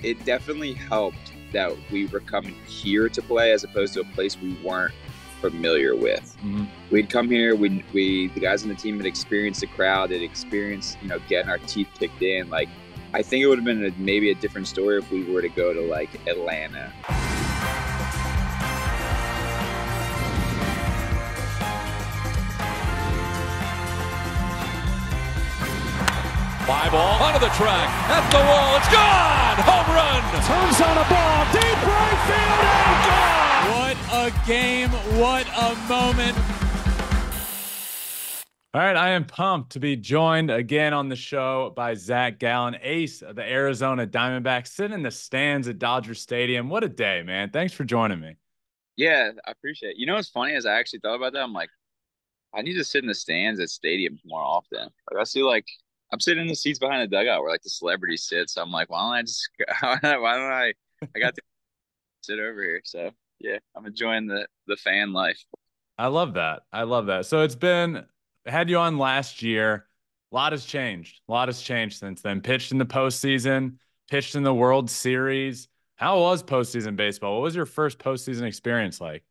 it definitely helped that we were coming here to play as opposed to a place we weren't familiar with. We'd come here, we the guys on the team had experienced the crowd, had experienced, getting our teeth kicked in. Like, I think it would have been maybe a different story if we were to go to like Atlanta. Fly ball onto the track, at the wall, it's gone! Home run! Turns on a ball, deep right field, and gone! What a game, what a moment. All right, I am pumped to be joined again on the show by Zac Gallen, ace of the Arizona Diamondbacks, sitting in the stands at Dodger Stadium. What a day, man. Thanks for joining me. Yeah, I appreciate it. You know what's funny is I actually thought about that. I'm like, I need to sit in the stands at stadiums more often. Like, I see I'm sitting in the seats behind the dugout where like the celebrities sit. So I'm like, why don't I just why don't I got to sit over here. So yeah, I'm enjoying the fan life. I love that. I love that. So had you on last year. A lot has changed. A lot has changed since then. Pitched in the postseason, pitched in the World Series. How was postseason baseball? What was your first postseason experience like?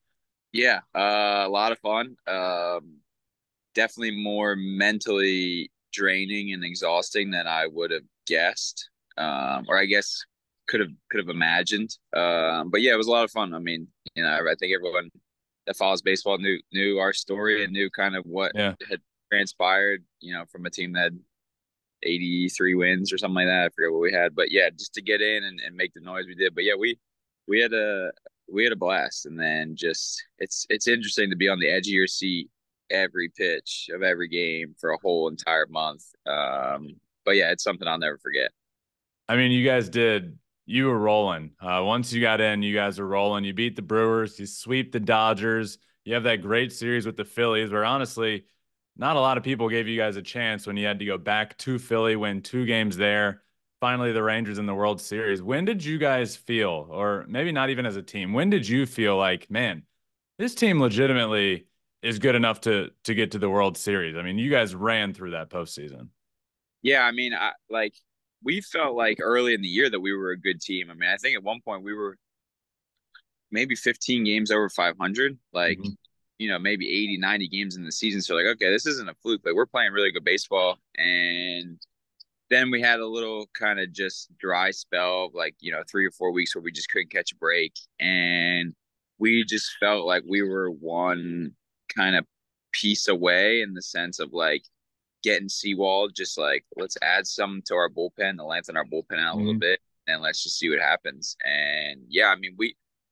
Yeah, a lot of fun. Definitely more mentally draining and exhausting than I would have guessed, or I guess could have imagined. But yeah, it was a lot of fun. I mean, I think everyone that follows baseball knew our story and knew kind of what had transpired, from a team that had 83 wins or something like that. I forget what we had, but yeah, just to get in and make the noise we did. But yeah, we had a blast, and then just it's interesting to be on the edge of your seat every pitch of every game for a whole entire month. But yeah, it's something I'll never forget. I mean, you were rolling. Once you got in, you guys were rolling. You beat the Brewers, you sweep the Dodgers. You have that great series with the Phillies where honestly, not a lot of people gave you guys a chance when you had to go back to Philly, win 2 games there. Finally, the Rangers in the World Series. When did you guys feel, or maybe not even as a team, when did you feel like, man, this team legitimately is good enough to get to the World Series? I mean, you guys ran through that postseason. Yeah, I mean, we felt like early in the year that we were a good team. I mean, I think at one point we were maybe 15 games over 500, maybe 80, 90 games in the season. So like, okay, this isn't a fluke. Like, we're playing really good baseball. And then we had a little kind of just dry spell of 3 or 4 weeks where we just couldn't catch a break. And we just felt like we were one kind of piece away in the sense of getting seawall, just let's add some to our bullpen, to lengthen our bullpen out a little bit, and let's just see what happens. And yeah, I mean,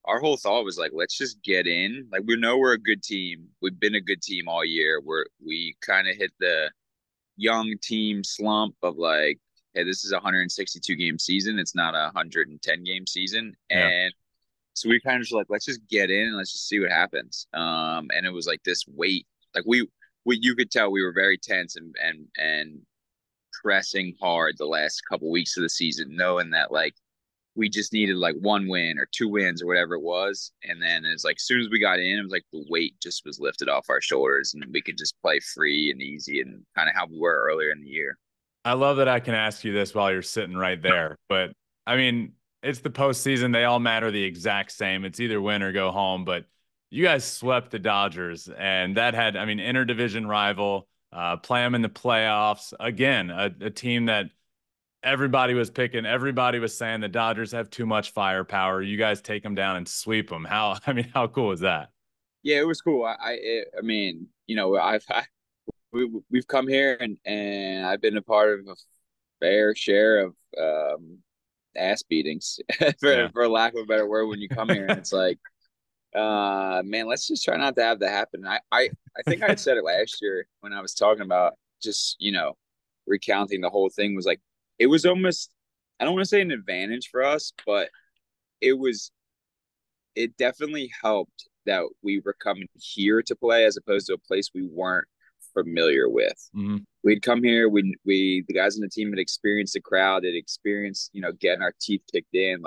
our whole thought was let's just get in. We know we're a good team. We've been a good team all year. We kind of hit the young team slump of hey, this is a 162 game season. It's not a 110 game season. Yeah. And so we kind of just let's just get in and let's just see what happens. And it was this weight, you could tell we were very tense and pressing hard the last couple weeks of the season, knowing that we just needed 1 win or 2 wins or whatever it was. And then it's as soon as we got in, it was the weight just was lifted off our shoulders and we could just play free and easy and kind of how we were earlier in the year. I love that I can ask you this while you're sitting right there. But I mean, it's the postseason. They all matter the exact same. It's either win or go home. But you guys swept the Dodgers, and that had, I mean, interdivision rival, play them in the playoffs. Again, a team that everybody was picking. Everybody was saying the Dodgers have too much firepower. You guys take them down and sweep them. How cool is that? Yeah, it was cool. We've come here and I've been a part of a fair share of ass beatings for lack of a better word when you come here and it's man, let's just try not to have that happen. I think I said it last year when I was talking about just recounting the whole thing was it was almost, I don't want to say an advantage for us, but it definitely helped that we were coming here to play as opposed to a place we weren't familiar with. We'd come here, the guys on the team had experienced the crowd, had experienced, getting our teeth kicked in.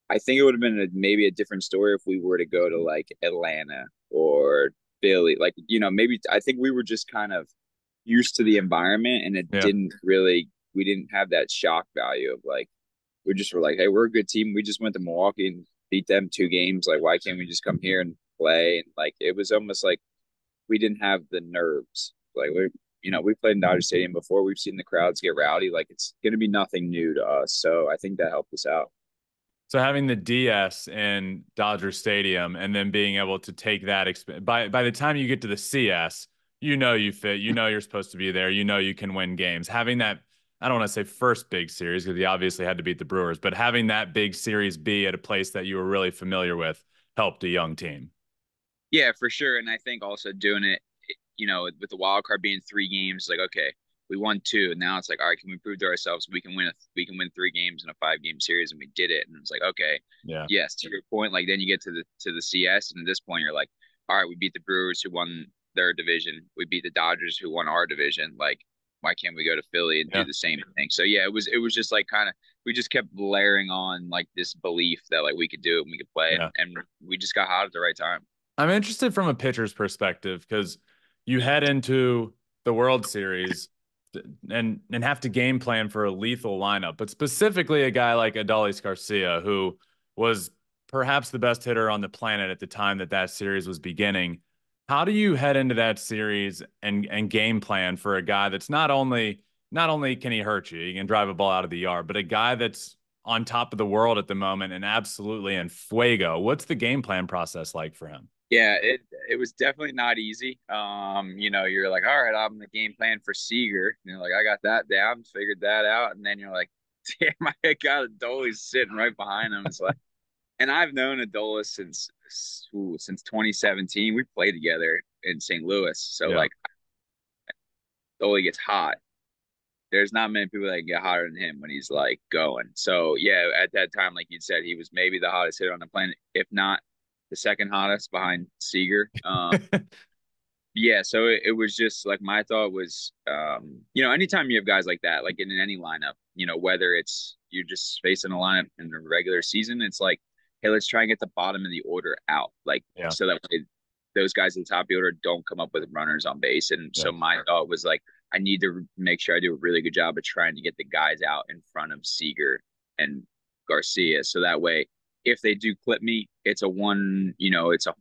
I think it would have been maybe a different story if we were to go to Atlanta or Philly. Maybe I think we were just kind of used to the environment and it didn't really, we didn't have that shock value of we just were like, hey, we're a good team. We just went to Milwaukee and beat them 2 games. Like, why can't we just come here and play? And like, it was almost like we didn't have the nerves. Like we played in Dodger Stadium before. We've seen the crowds get rowdy. Like it's going to be nothing new to us. So I think that helped us out. So having the DS in Dodger Stadium and then being able to take that by the time you get to the CS, you know you fit, you know you're supposed to be there, you know you can win games. Having that, I don't want to say first big series because he obviously had to beat the Brewers, but having that big series B at a place that you were really familiar with helped a young team. Yeah, for sure. And I think also doing it, with the wild card being 3 games, like, okay, we won 2. And now it's like, all right, can we prove to ourselves we can win 3 games in a 5-game series? And we did it. And it's like, okay, yeah, yes, to your point, like then you get to the CS. And at this point, you're like, all right, we beat the Brewers who won their division. We beat the Dodgers who won our division. Like, why can't we go to Philly and do the same thing? So yeah, it was just like kind of we just kept layering on like this belief that like we could do it and we could play and we just got hot at the right time. I'm interested from a pitcher's perspective because you head into the World Series and have to game plan for a lethal lineup, but specifically a guy like Adolis Garcia, who was perhaps the best hitter on the planet at the time that series was beginning. How do you head into that series and game plan for a guy that's not only can he hurt you, he can drive a ball out of the yard, but a guy that's on top of the world at the moment and absolutely in fuego? What's the game plan process like for him? Yeah, it was definitely not easy. You're like, all right, I'm the game plan for Seager. And you're like, I got that down, figured that out. And then you're like, damn, I got Adolis sitting right behind him. It's like, and I've known Adolis since 2017. We played together in St. Louis. So like, Adolis gets hot. There's not many people that can get hotter than him when he's like going. So yeah, at that time, like you said, he was maybe the hottest hitter on the planet, if not the second hottest behind Seager. Yeah, so it was just like my thought was, anytime you have guys like that, like in any lineup, whether it's you're just facing a lineup in the regular season, it's like, hey, let's try and get the bottom of the order out, like so that way those guys at the top of the order don't come up with runners on base. And so my thought was like, I need to make sure I do a really good job of trying to get the guys out in front of Seager and Garcia, so that way if they do clip me, it's a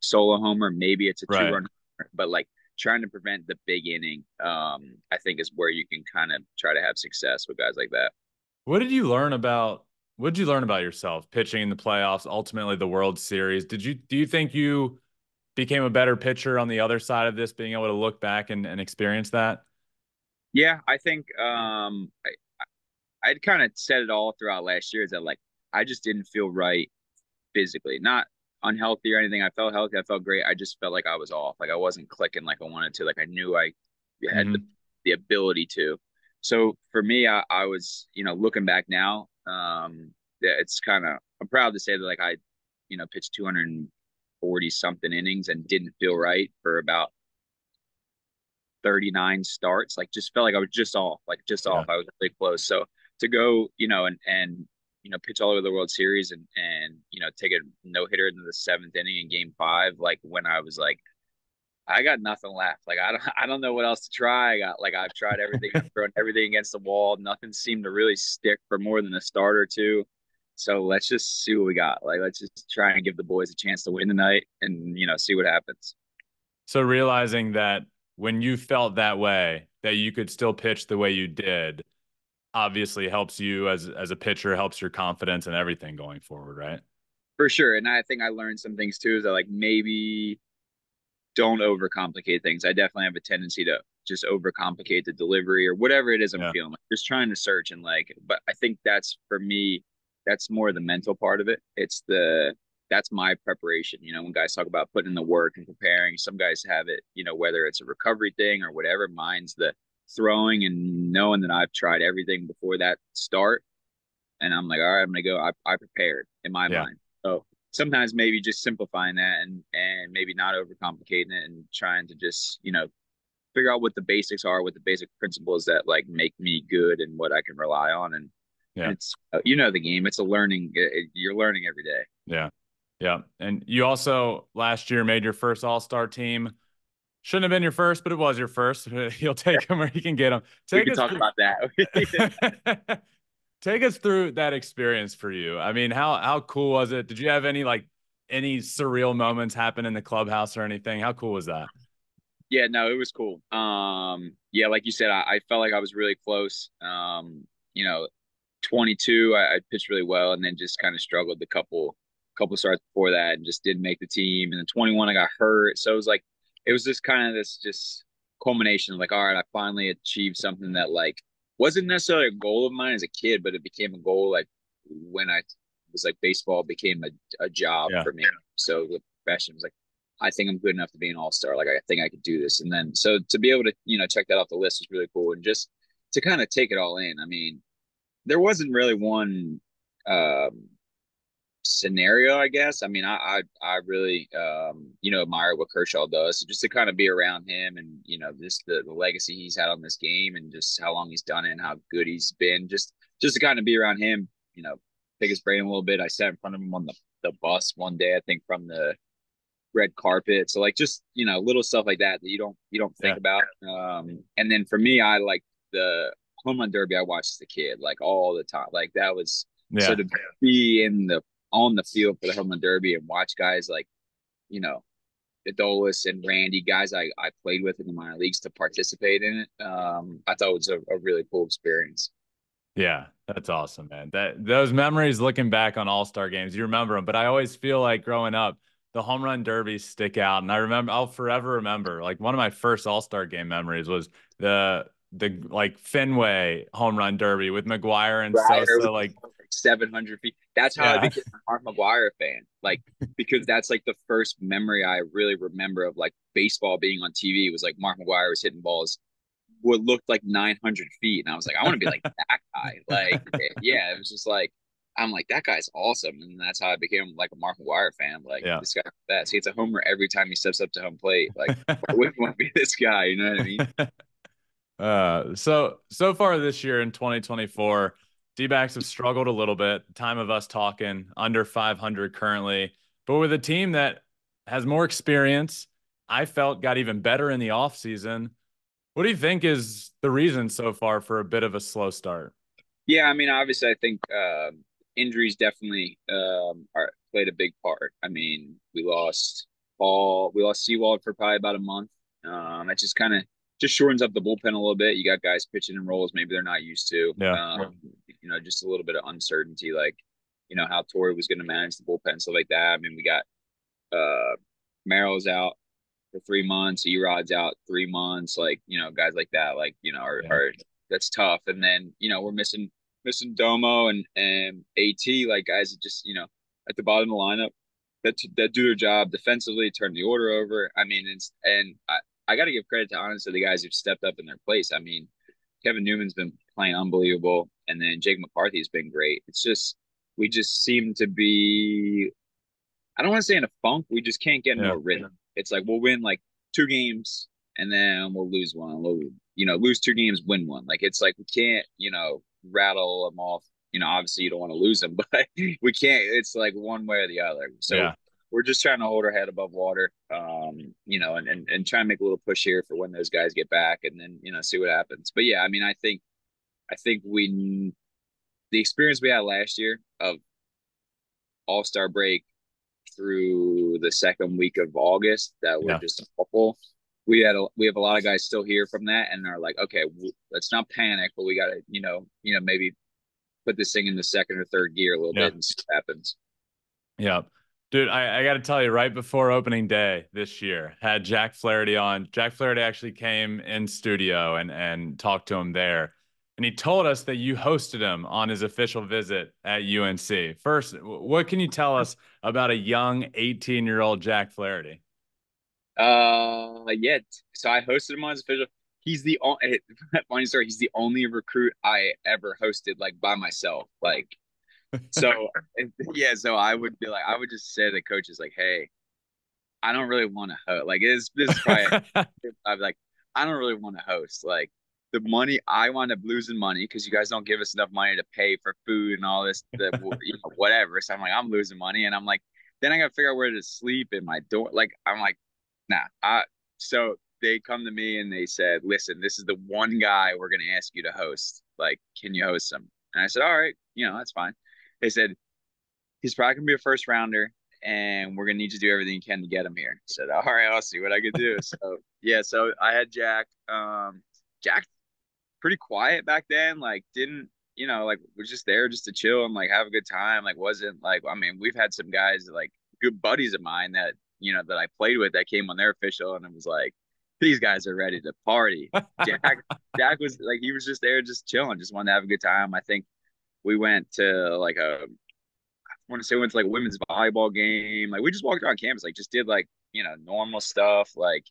solo homer, maybe it's a 2-run homer, but like trying to prevent the big inning, I think is where you can kind of try to have success with guys like that. What did you learn about yourself pitching in the playoffs, ultimately the World Series? Do you think you became a better pitcher on the other side of this, being able to look back and experience that? Yeah, I think I'd kind of said it all throughout last year is that like I just didn't feel right physically, not unhealthy or anything. I felt healthy. I felt great. I just felt like I was off. Like I wasn't clicking like I wanted to. Like I knew I had the ability to. So for me, I was, looking back now, it's kind of, I'm proud to say that like I, pitched 240 something innings and didn't feel right for about 39 starts. Like just felt like I was just off, off. I was really close. So to go, and pitch all over the World Series and take a no-hitter into the 7th inning in Game 5, like when I was like, I got nothing left. Like I don't know what else to try. I've tried everything, I've thrown everything against the wall. Nothing seemed to really stick for more than a start or two. So let's just see what we got. Like let's just try and give the boys a chance to win tonight and see what happens. So realizing that when you felt that way, that you could still pitch the way you did, obviously helps you as a pitcher, helps your confidence and everything going forward, right? For sure. And I think I learned some things too, is that like maybe don't overcomplicate things. I definitely have a tendency to just overcomplicate the delivery or whatever it is I'm feeling. Like just trying to search and but I think that's for me, that's more the mental part of it. That's my preparation. When guys talk about putting in the work and preparing, some guys have it, whether it's a recovery thing or whatever. Mine's the throwing and knowing that I've tried everything before that start. And I'm like, all right, I'm going to go. I prepared in my mind. So sometimes maybe just simplifying that and maybe not overcomplicating it and trying to just, figure out what the basics are, what the basic principles that like make me good and what I can rely on. And it's, the game, it's a learning, you're learning every day. Yeah. Yeah. And you also last year made your first All-Star team. Shouldn't have been your first, but it was your first. He'll take him where he can get him. We can talk about that. take us through that experience for you. I mean, how cool was it? Did you have any surreal moments happen in the clubhouse or anything? How cool was that? Yeah, no, it was cool. Yeah, like you said, I felt like I was really close. You know, 22, I pitched really well, and then just kind of struggled the couple starts before that, and just didn't make the team. And then 21, I got hurt, so it was like it was just kind of this just culmination of like, all right, I finally achieved something that like wasn't necessarily a goal of mine as a kid, but it became a goal like when I was like baseball became a job Yeah. for me. So the profession was like, I think I'm good enough to be an all-star. Like I think I could do this. And then so to be able to, check that off the list was really cool. And just to kind of take it all in. I mean, there wasn't really one scenario, I guess. I mean, I really admire what Kershaw does. So just to kind of be around him and, just the legacy he's had on this game and just how long he's done it and how good he's been. Just to kind of be around him, pick his brain a little bit. I sat in front of him on the bus one day, I think from the red carpet. So like just, little stuff like that you don't think about. And then for me, I like the home run derby I watched as a kid, like all the time. Like that was so to be on the field for the home run derby and watch guys like, Adolis and Randy, guys I played with in the minor leagues to participate in it. I thought it was a really cool experience. Yeah, that's awesome, man. Those memories looking back on All-Star games, you remember them. But I always feel like growing up, the home run derbies stick out. And I'll forever remember, like one of my first All-Star game memories was the like Fenway home run derby with McGuire and Sosa, like 700 feet. That's how I became a Mark McGuire fan. Like, because that's like the first memory I really remember of like baseball being on TV was like Mark McGuire was hitting balls what looked like 900 feet. And I was like, I want to be like that guy. Like, yeah, it was just like, I'm like, that guy's awesome. And that's how I became like a Mark McGuire fan. Like, this guy's the best. He hits a homer every time he steps up to home plate. Like, I wouldn't want to be this guy. You know what I mean? So far this year in 2024, D-backs have struggled a little bit. Time of us talking, under 500 currently. But with a team that has more experience, I felt got even better in the offseason. What do you think is the reason so far for a bit of a slow start? Yeah, I mean, obviously, I think injuries definitely played a big part. I mean, we lost Seawald for probably about a month. That just kind of just shortens up the bullpen a little bit. You got guys pitching in roles maybe they're not used to. Yeah. Just a little bit of uncertainty, like how Torrey was going to manage the bullpen, stuff like that. I mean, we got Merrill's out for 3 months, Erod's out 3 months, like guys like that, like are that's tough. And then we're missing Domo and AT, like guys that just at the bottom of the lineup that do their job defensively, turn the order over. I mean, and I got to give credit to honestly the guys who've stepped up in their place. I mean, Kevin Newman's been playing unbelievable, and then Jake McCarthy's been great. It's just we just seem to be, I don't want to say in a funk. We just can't get more rhythm. It's like we'll win like 2 games and then we'll lose one. We'll lose 2 games, win one. Like it's like we can't rattle them off. Obviously you don't want to lose them, but we can't. It's like one way or the other. So we're just trying to hold our head above water, and try and make a little push here for when those guys get back, and then see what happens. But yeah, I mean, I think the experience we had last year of All-Star break through the second week of August that were just awful. We have a lot of guys still here from that and are like, okay, let's not panic, but we got to maybe put this thing in the second or third gear a little bit and see what happens. Yeah. Dude, I got to tell you, right before opening day this year, had Jack Flaherty on. Jack Flaherty actually came in studio and talked to him there. And he told us that you hosted him on his official visit at UNC. First, what can you tell us about a young 18-year-old Jack Flaherty? Yeah. So I hosted him on his official. He's the only funny story. He's the only recruit I ever hosted like by myself. Like, so yeah. So I would just say to the coaches like, hey, I don't really want to host. Like, this is probably I'm like, I don't really want to host. Like, the money, I wind up losing money because you guys don't give us enough money to pay for food and all this, whatever. So I'm like, I'm losing money, and I'm like, then I got to figure out where to sleep in my dorm. Like, I'm like, nah. So they come to me and they said, listen, this is the one guy we're gonna ask you to host. Like, can you host him? And I said, all right, that's fine. They said, he's probably going to be a first rounder, and we're going to need you to do everything you can to get him here. I said, all right, I'll see what I can do. So, yeah, so I had Jack. Jack, pretty quiet back then, like, didn't, like, was just there just to chill and, like, have a good time. Like, wasn't, like, I mean, we've had some guys, like, good buddies of mine that, that I played with that came on their official, and it was like, these guys are ready to party. Jack was, like, he was just there just chilling, just wanted to have a good time. I think we went to, like, I want to say we went to like a women's volleyball game. Like we just walked around campus, like just did like, normal stuff. Like,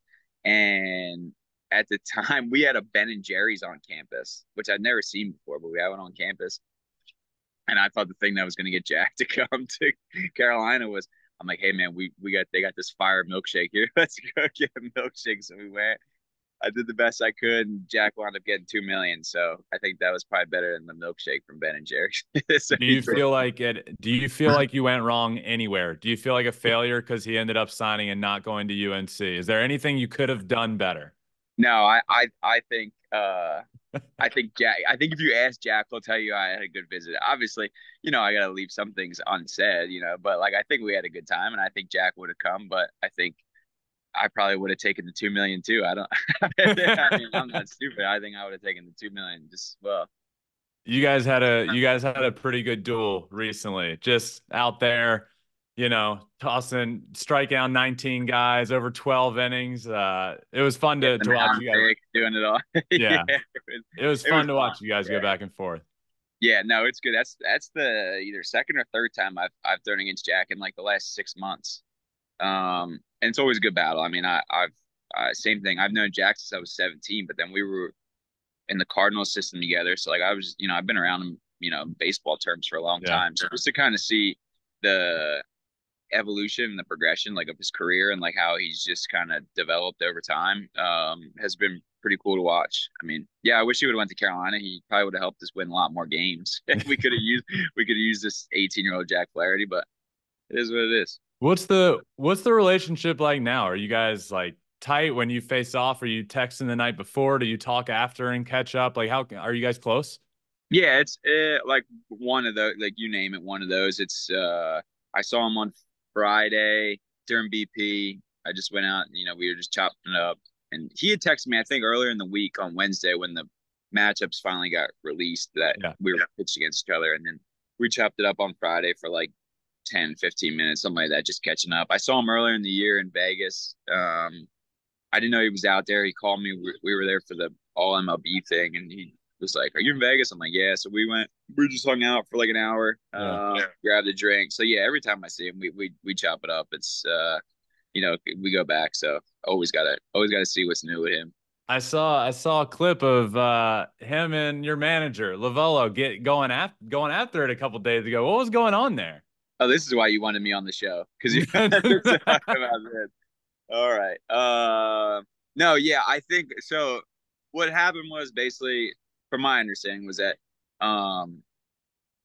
and at the time we had a Ben and Jerry's on campus, which I'd never seen before, but we had one on campus. And I thought the thing that was going to get Jack to come to Carolina was, I'm like, hey man, they got this fire milkshake here. Let's go get a milkshake. So we went. I did the best I could, and Jack wound up getting $2 million. So I think that was probably better than the milkshake from Ben and Jerry's. So do you feel like you went wrong anywhere? Do you feel like a failure because he ended up signing and not going to UNC? Is there anything you could have done better? No, I think Jack. I think if you ask Jack, he'll tell you I had a good visit. Obviously, I got to leave some things unsaid, but like I think we had a good time, and I think Jack would have come, but I think I probably would have taken the $2 million too. I don't. I mean, I'm not stupid. I think I would have taken the $2 million just well. You guys had a pretty good duel recently, just out there, tossing, strike out 19 guys over 12 innings. It was fun to watch you guys doing it all. Yeah, it was fun to watch you guys go back and forth. Yeah, no, it's good. That's the either second or third time I've thrown against Jack in like the last 6 months. And it's always a good battle. I mean, I've same thing. I've known Jack since I was 17, but then we were in the Cardinal system together. So like I was, I've been around him, baseball terms for a long time. So just to kind of see the evolution and the progression like of his career and like how he's just kind of developed over time, has been pretty cool to watch. I mean, yeah, I wish he would have went to Carolina. He probably would have helped us win a lot more games. we could have used this 18-year-old Jack Flaherty, but it is what it is. What's the relationship like now? Are you guys like tight when you face off? Are you texting the night before? Do you talk after and catch up? Like, how are you guys close? Yeah, it's like one of those, like you name it, one of those. It's I saw him on Friday during BP. I just went out, we were just chopping it up, and he had texted me I think earlier in the week on Wednesday when the matchups finally got released that we were pitched against each other, and then we chopped it up on Friday for like 10, 15 minutes, something like that, just catching up. I saw him earlier in the year in Vegas. I didn't know he was out there. He called me. We were there for the all MLB thing, and he was like, "Are you in Vegas?" I'm like, "Yeah." So we just hung out for like an hour, grabbed a drink. So yeah, every time I see him, we chop it up. It's we go back. So always gotta see what's new with him. I saw a clip of him and your manager Lovullo going after it a couple days ago. What was going on there? Oh, this is why you wanted me on the show, because you talk about this. All right. No, yeah, I think so. What happened was basically, from my understanding, was that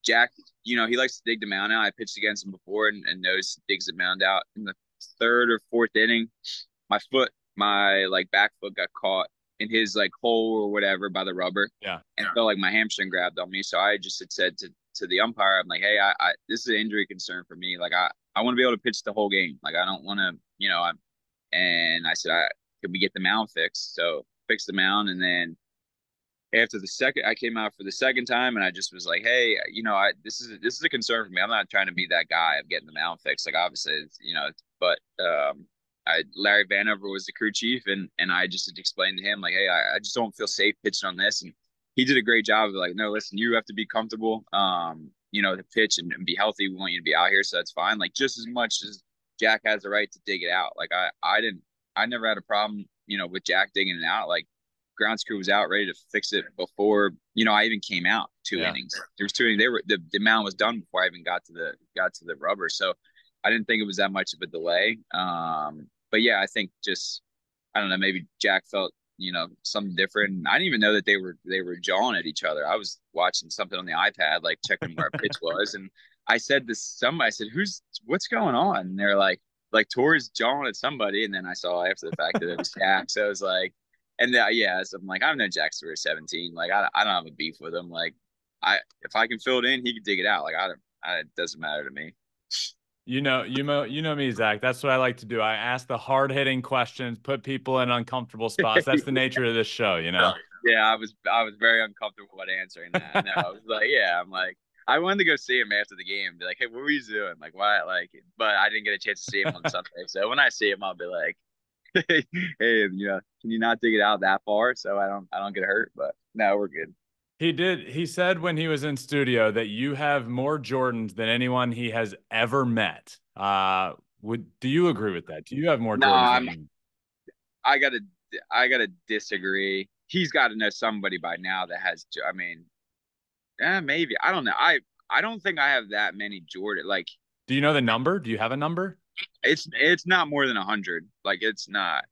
Jack, he likes to dig the mound out. I pitched against him before and noticed he digs the mound out in the third or fourth inning. My like back foot got caught in his like hole or whatever by the rubber. Yeah. And it felt like my hamstring grabbed on me. So I just had said to the umpire, I'm like, hey, I this is an injury concern for me. Like I want to be able to pitch the whole game. Like I don't want to, and I said, could we get the mound fixed? So fixed the mound, and then after I came out for the second time, and I just was like, hey, this is a concern for me. I'm not trying to be that guy of getting the mound fixed. Like obviously, but Larry Vanover was the crew chief, and I just explained to him like, hey, I just don't feel safe pitching on this, and he did a great job of like, no, listen, you have to be comfortable, to pitch and be healthy. We want you to be out here, so that's fine. Like just as much as Jack has the right to dig it out. Like I never had a problem, with Jack digging it out. Like grounds crew was out ready to fix it before, I even came out 2 innings. There was 2 innings. The mound was done before I even got to the rubber. So I didn't think it was that much of a delay. But yeah, I think just, I don't know, maybe Jack felt, something different. I didn't even know that they were jawing at each other. I was watching something on the iPad, like checking where a pitch was. And I said to somebody, I said, what's going on? And they're like Tor's jawing at somebody. And then I saw after the fact that it was Jack. So I was like, and so I'm like, I've known Jack since we were 17. Like, I don't have a beef with him. Like, if I can fill it in, he can dig it out. Like it doesn't matter to me. You know me, Zach. That's what I like to do. I ask the hard-hitting questions, put people in uncomfortable spots. That's the nature of this show, you know? Yeah, I was very uncomfortable about answering that. No, I was like, yeah, I'm like, I wanted to go see him after the game, be like, hey, what were you doing? Like, why? Like, but I didn't get a chance to see him on Sunday. So when I see him, I'll be like, hey, can you not dig it out that far so I don't get hurt? But no, we're good. He said when he was in studio that you have more Jordans than anyone he has ever met. Do you agree with that? Do you have more No, Jordans than him? I gotta, I gotta disagree. He's got to know somebody by now that has. I mean, maybe I don't know. I don't think I have that many Jordan. Like, Do you know the number? Do you have a number? it's not more than 100. Like, it's not.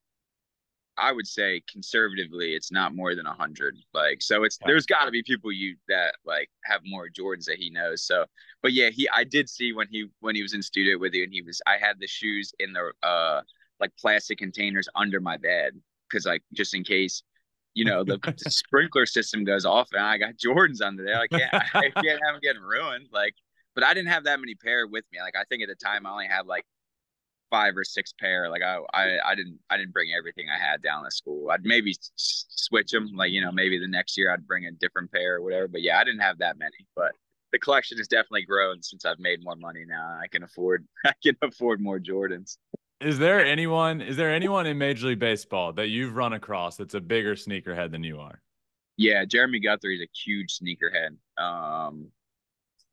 I would say conservatively, it's not more than 100. Like, so Yeah. there's got to be people that like have more Jordans that he knows. So, but yeah, I did see when he was in studio with you, and I had the shoes in the like plastic containers under my bed because like just in case, the sprinkler system goes off and I got Jordans under there. I can't have them getting ruined. Like, but I didn't have that many pair with me. Like, I think at the time I only had like 5 or 6 pair. Like I didn't bring everything I had down to school. I'd maybe switch them. Like, maybe the next year I'd bring a different pair or whatever. But yeah, I didn't have that many. But the collection has definitely grown since I've made more money now. I can afford more Jordans. Is there anyone in Major League Baseball that you've run across that's a bigger sneakerhead than you are? Yeah, Jeremy Guthrie's a huge sneakerhead.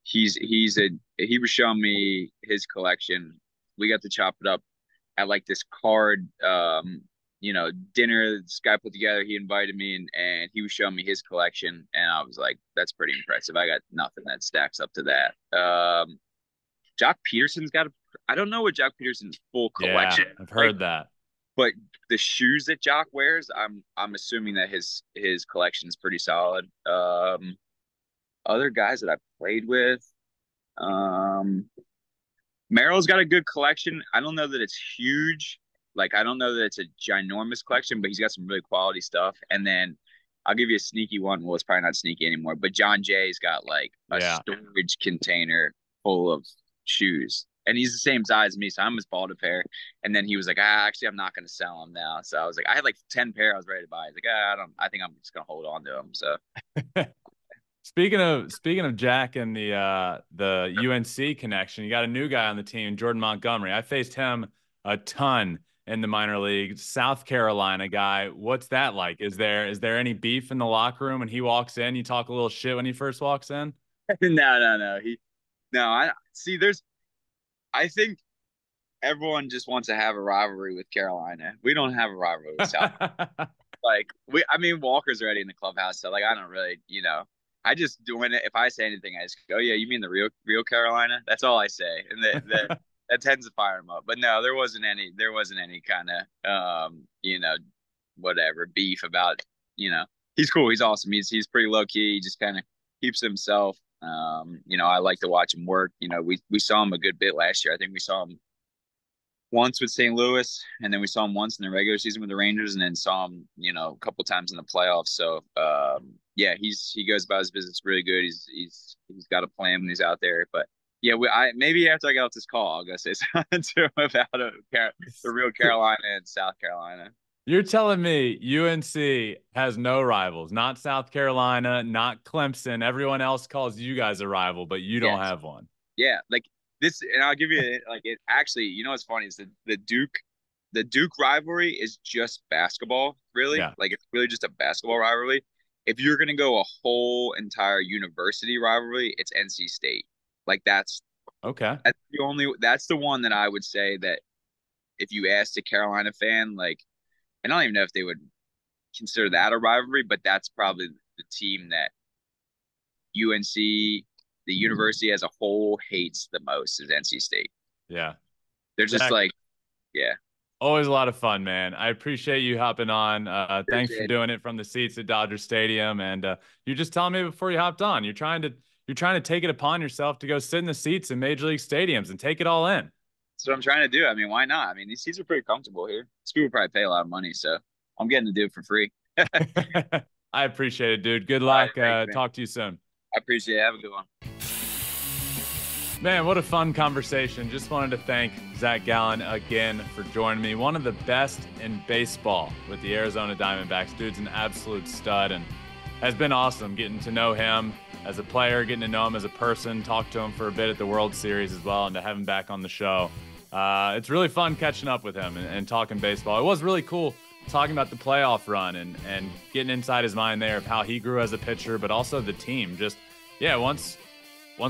He was showing me his collection. We got to chop it up at like this card dinner this guy put together. He invited me, and he was showing me his collection, and I was like, that's pretty impressive. I got nothing that stacks up to that. Jock Peterson's got I don't know what Jock Peterson's full collection. Yeah, I've heard that. But the shoes that Jock wears, I'm assuming that his collection is pretty solid. Other guys that I played with, Merrill's got a good collection. I don't know that it's huge. Like, I don't know that it's a ginormous collection, but he's got some really quality stuff. And then I'll give you a sneaky one. Well, it's probably not sneaky anymore, but John Jay's got like a storage container full of shoes. And he's the same size as me, so I'm his bald a pair. And then he was like, actually, I'm not going to sell them now. So I was like, I had like 10 pair I was ready to buy. He's like, I think I'm just going to hold on to them. So Speaking of Jack and the UNC connection, you got a new guy on the team, Jordan Montgomery. I faced him a ton in the minor leagues. South Carolina guy. What's that like? Is there any beef in the locker room when he walks in? You talk a little shit when he first walks in? No. I see. I think everyone just wants to have a rivalry with Carolina. We don't have a rivalry with South. Walker's already in the clubhouse, so like I don't really, I just do it. If I say anything, I just go, yeah, you mean the real Carolina? That's all I say, and that tends to fire him up. But no, there wasn't any kind of whatever beef about. He's cool. He's awesome. He's pretty low key. He just kind of keeps to himself. I like to watch him work. We saw him a good bit last year. I think we saw him once with St. Louis, and then we saw him once in the regular season with the Rangers, and then saw him, a couple times in the playoffs. So, yeah, he goes about his business really good. He's got a plan when he's out there. But yeah, maybe after I get off this call, I'll go say something to him about the real Carolina and South Carolina. You're telling me UNC has no rivals, not South Carolina, not Clemson. Everyone else calls you guys a rival, but you don't have one. Yeah, like this, and I'll give you like it. Actually, what's funny is the Duke rivalry is just basketball, really. Yeah. Like, it's really just a basketball rivalry. If you're gonna go a whole entire university rivalry, it's NC State. Like, that's okay. That's the one that I would say that if you asked a Carolina fan, like. I don't even know if they would consider that a rivalry, but that's probably the team that UNC, the university as a whole, hates the most is NC State. Yeah. They're just yeah. Always a lot of fun, man. I appreciate you hopping on. Thanks for doing it from the seats at Dodger Stadium. And you're just telling me before you hopped on, you're trying to take it upon yourself to go sit in the seats in Major League stadiums and take it all in. That's what I'm trying to do. Why not? These seats are pretty comfortable here. These people probably pay a lot of money, so I'm getting to do it for free. I appreciate it, dude. Good luck. Talk to you soon. I appreciate it. Have a good one. Man, what a fun conversation. Just wanted to thank Zac Gallen again for joining me. One of the best in baseball with the Arizona Diamondbacks. Dude's an absolute stud and has been awesome getting to know him as a player, getting to know him as a person, talk to him for a bit at the World Series as well, and to have him back on the show. It's really fun catching up with him and talking baseball. It was really cool talking about the playoff run and getting inside his mind there of how he grew as a pitcher, but also the team. Just, yeah, once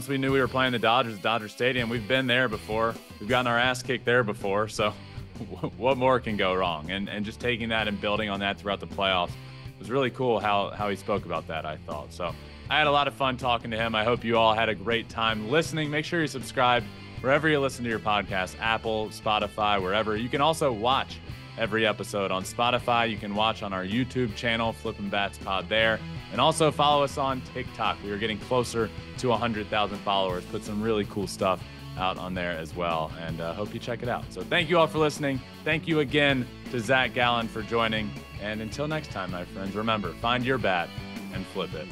we knew we were playing the Dodgers at Dodger Stadium, we've been there before. We've gotten our ass kicked there before. So what more can go wrong? And just taking that and building on that throughout the playoffs was really cool how he spoke about that, I thought. So I had a lot of fun talking to him. I hope you all had a great time listening. Make sure you subscribe wherever you listen to your podcast, Apple, Spotify, wherever. You can also watch every episode on Spotify. You can watch on our YouTube channel, Flippin' Bats Pod there. And also follow us on TikTok. We are getting closer to 100,000 followers. Put some really cool stuff out on there as well. And hope you check it out. So thank you all for listening. Thank you again to Zac Gallen for joining. And until next time, my friends, remember, find your bat and flip it.